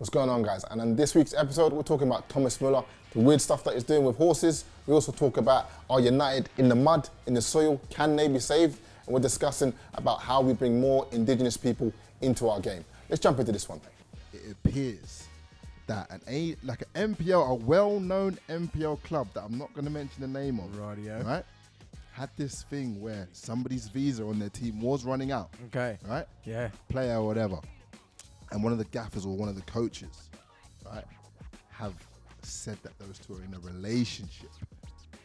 What's going on, guys? And on this week's episode, we're talking about Thomas Muller, the weird stuff that he's doing with horses. We also talk about, are United in the mud, in the soil? Can they be saved? And we're discussing about how we bring more indigenous people into our game. Let's jump into this one. It appears that an MPL, a well-known MPL club that I'm not going to mention the name of, right, had this thing where somebody's visa on their team was running out. Okay. Right? Yeah. Player or whatever. And one of the gaffers or one of the coaches, right, have said that those two are in a relationship.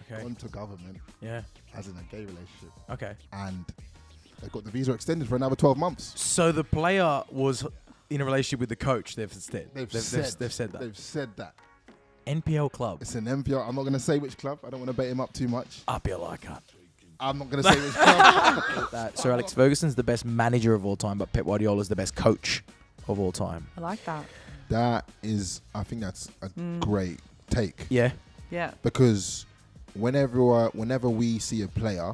Okay. Gone to government. Yeah. As in a gay relationship. Okay. And they got the visa extended for another 12 months. So the player was in a relationship with the coach. They've said that. They've said that. NPL club. It's an MPL. I'm not going to say which club. I don't want to bait him up too much. RPL icon. I'm not going to say which club. Sir Alex Ferguson's the best manager of all time, but Pep Guardiola is the best coach of all time. I like that. That is, I think that's a great take. Yeah. Yeah. Because whenever we see a player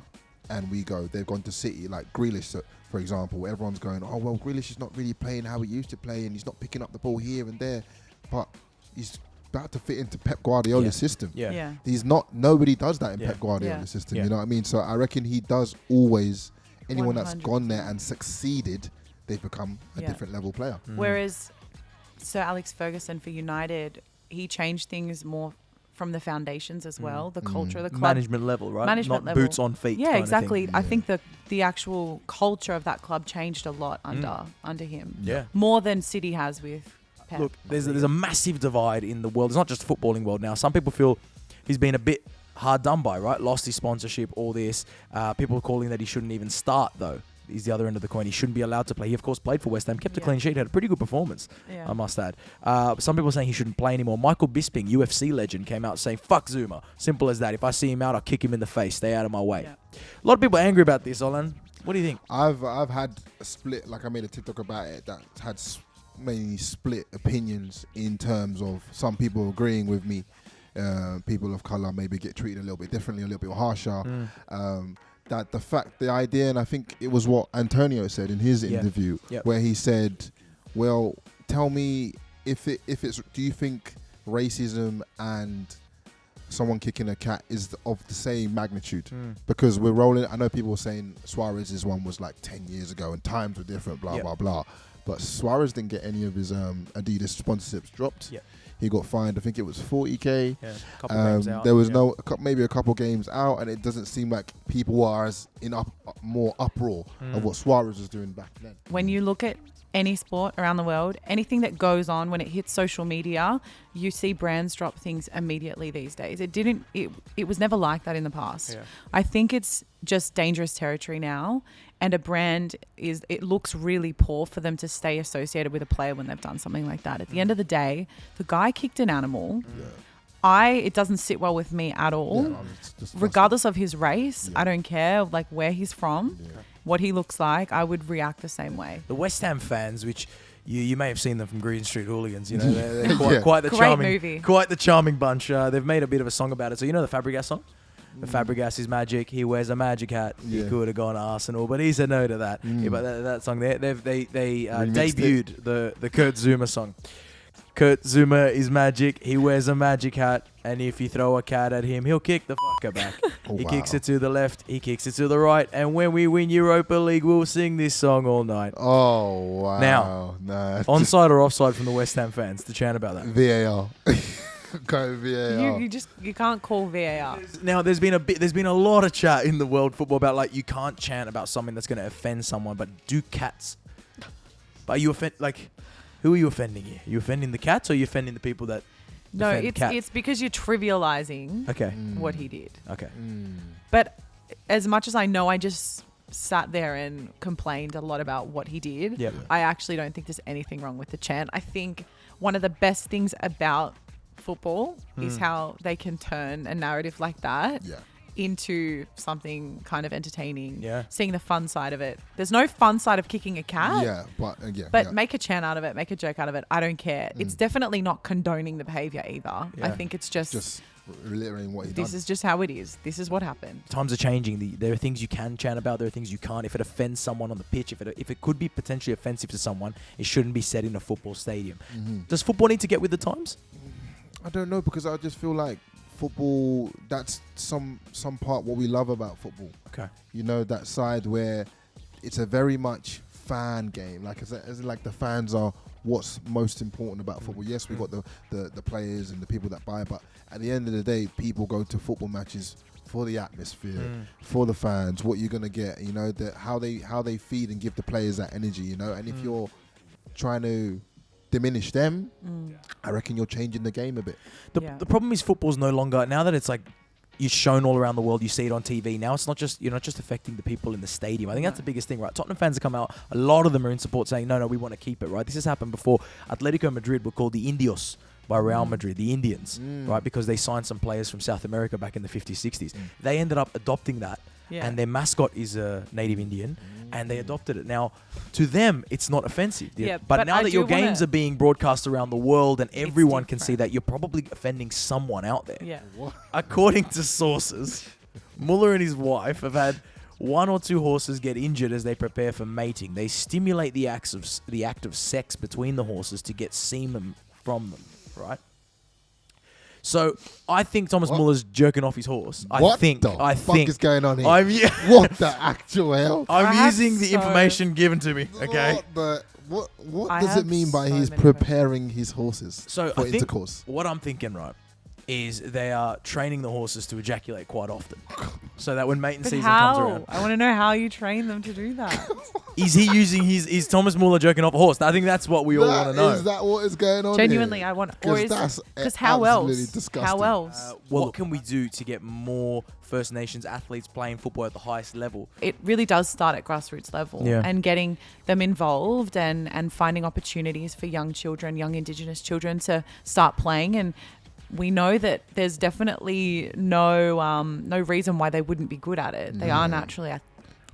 and we go, they've gone to City, like Grealish, for example, everyone's going, oh, well, Grealish is not really playing how he used to play and he's not picking up the ball here and there. But he's about to fit into Pep Guardiola's system. Yeah. He's not, nobody does that in Pep Guardiola's system, you know what I mean? So I reckon he does always, anyone that's gone there and succeeded, they've become a different level player. Whereas Sir Alex Ferguson for United, he changed things more from the foundations as well, the culture of the club. Management level, right? Management Not level. boots on feet. Yeah, exactly. Yeah. I think the actual culture of that club changed a lot under him. Yeah. More than City has with Pep. Look, there's a massive divide in the world. It's not just the footballing world now. Some people feel he's been a bit hard done by, right? Lost his sponsorship, all this. People are calling that he shouldn't even start, though. He's the other end of the coin. He shouldn't be allowed to play. He, of course, played for West Ham, kept a clean sheet, had a pretty good performance, I must add. Some people are saying he shouldn't play anymore. Michael Bisping, UFC legend, came out saying, fuck Zouma. Simple as that. If I see him out, I'll kick him in the face. Stay out of my way. Yeah. A lot of people are angry about this, Olan. What do you think? I've had a split, like I made a TikTok about it, that had many split opinions in terms of some people agreeing with me. People of colour maybe get treated a little bit differently, a little bit harsher. That the idea, and I think it was what Antonio said in his interview, where he said, well, tell me if it's, do you think racism and someone kicking a cat is of the same magnitude? Because we're rolling, I know people were saying Suarez's one was like 10 years ago and times were different, blah, blah, blah. But Suarez didn't get any of his Adidas sponsorships dropped. He got fined, I think it was 40k. Yeah, a couple games out. There was maybe a couple games out, and it doesn't seem like people are as in more uproar of what Suarez was doing back then. When you look at any sport around the world, anything that goes on when it hits social media, you see brands drop things immediately these days. It was never like that in the past. I think it's just dangerous territory now, and a brand it looks really poor for them to stay associated with a player when they've done something like that. At the end of the day, the guy kicked an animal. It doesn't sit well with me at all. Regardless of his race, I don't care like where he's from, what he looks like, I would react the same way. The West Ham fans, which you may have seen them from Green Street Hooligans, you know, they're quite the charming movie. Quite the charming bunch. They've made a bit of a song about it. So you know the Fabregas song? The Fabregas is magic. He wears a magic hat. He could have gone to Arsenal, but he said no to that. But that song, they debuted the Kurt Zouma song. Kurt Zouma is magic. He wears a magic hat, and if you throw a cat at him, he'll kick the fucker back. He kicks it to the left. He kicks it to the right. And when we win Europa League, we'll sing this song all night. Oh wow! Now, onside or offside from the West Ham fans to chant about that. VAR. Go VAR. You can't call VAR. Now there's been a lot of chat in the world football about like you can't chant about something that's going to offend someone, but do cats? But you offend who are you offending here? Are you offending the cats or are you offending the people that defend cats? It's because you're trivializing what he did. Okay. But as much as I know, I just sat there and complained a lot about what he did. I actually don't think there's anything wrong with the chant. I think one of the best things about football is how they can turn a narrative like that into something kind of entertaining. Yeah. Seeing the fun side of it. There's no fun side of kicking a cat. Yeah, But yeah. make a chant out of it, make a joke out of it. I don't care. It's definitely not condoning the behavior either. Yeah. I think it's just reiterating what he this done. is just how it is. This is what happened. Times are changing. There are things you can chant about. There are things you can't. If it offends someone on the pitch, if it could be potentially offensive to someone, it shouldn't be said in a football stadium. Does football need to get with the times? I don't know, because I just feel like football, that's some part what we love about football. Okay. You know, that side where it's a very much fan game. Like, as like the fans are what's most important about football. Yes, we've got the players and the people that buy, but at the end of the day, people go to football matches for the atmosphere, for the fans, what you're going to get, you know, how they feed and give the players that energy, you know. And if you're trying to diminish them, I reckon you're changing the game a bit. The problem is football's no longer, now that it's like you're shown all around the world, you see it on TV. Now it's not just, you're not just affecting the people in the stadium. I think that's the biggest thing, right? Tottenham fans have come out, a lot of them are in support saying, no, we want to keep it, right? This has happened before. Atletico Madrid were called the Indios by Real Madrid, the Indians, right? Because they signed some players from South America back in the 50s, 60s. They ended up adopting that. Yeah. And their mascot is a native Indian, and they adopted it. Now, to them, it's not offensive. Yeah, but now I that do your games are being broadcast around the world and everyone can see different. that, you're probably offending someone out there. Yeah. According to sources, Muller and his wife have had 1 or 2 horses get injured as they prepare for mating. They stimulate the act of sex between the horses to get semen from them, right? So I think Thomas Muller's jerking off his horse. What I think is going on here? I'm What the actual hell? I'm using the so- information given to me. Okay. What I does it have mean by so he's many preparing his horses So for I think intercourse? what I'm thinking, right, is they are training the horses to ejaculate quite often, so that when mating But season how? comes around, I want to know how you train them to do that. is he using is Thomas Muller jerking off a horse? I think that's what we all want to know. Is that what is going on Genuinely, here? I want. Or Because is that's because how absolutely else? disgusting. How else? What can we do to get more First Nations athletes playing football at the highest level? It really does start at grassroots level, Yeah. and getting them involved and finding opportunities for young children, young Indigenous children to start playing. And we know that there's definitely no reason why they wouldn't be good at it. They are naturally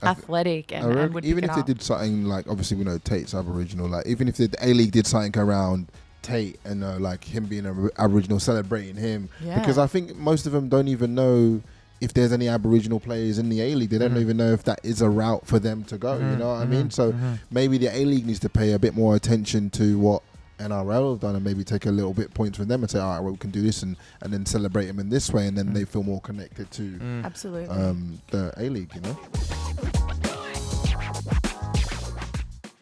athletic and would even pick if it they up. did something like, obviously we know Tate's Aboriginal, like even if the A-League did something around Tate and like him being Aboriginal, celebrating him, Yeah. because I think most of them don't even know if there's any Aboriginal players in the A-League. They don't even know if that is a route for them to go, you know what I mean? So maybe the A-League needs to pay a bit more attention to what NRL have done and maybe take a little bit points from them and say, all right, well, we can do this and then celebrate them in this way, and then they feel more connected to Absolutely. the A-League, you know?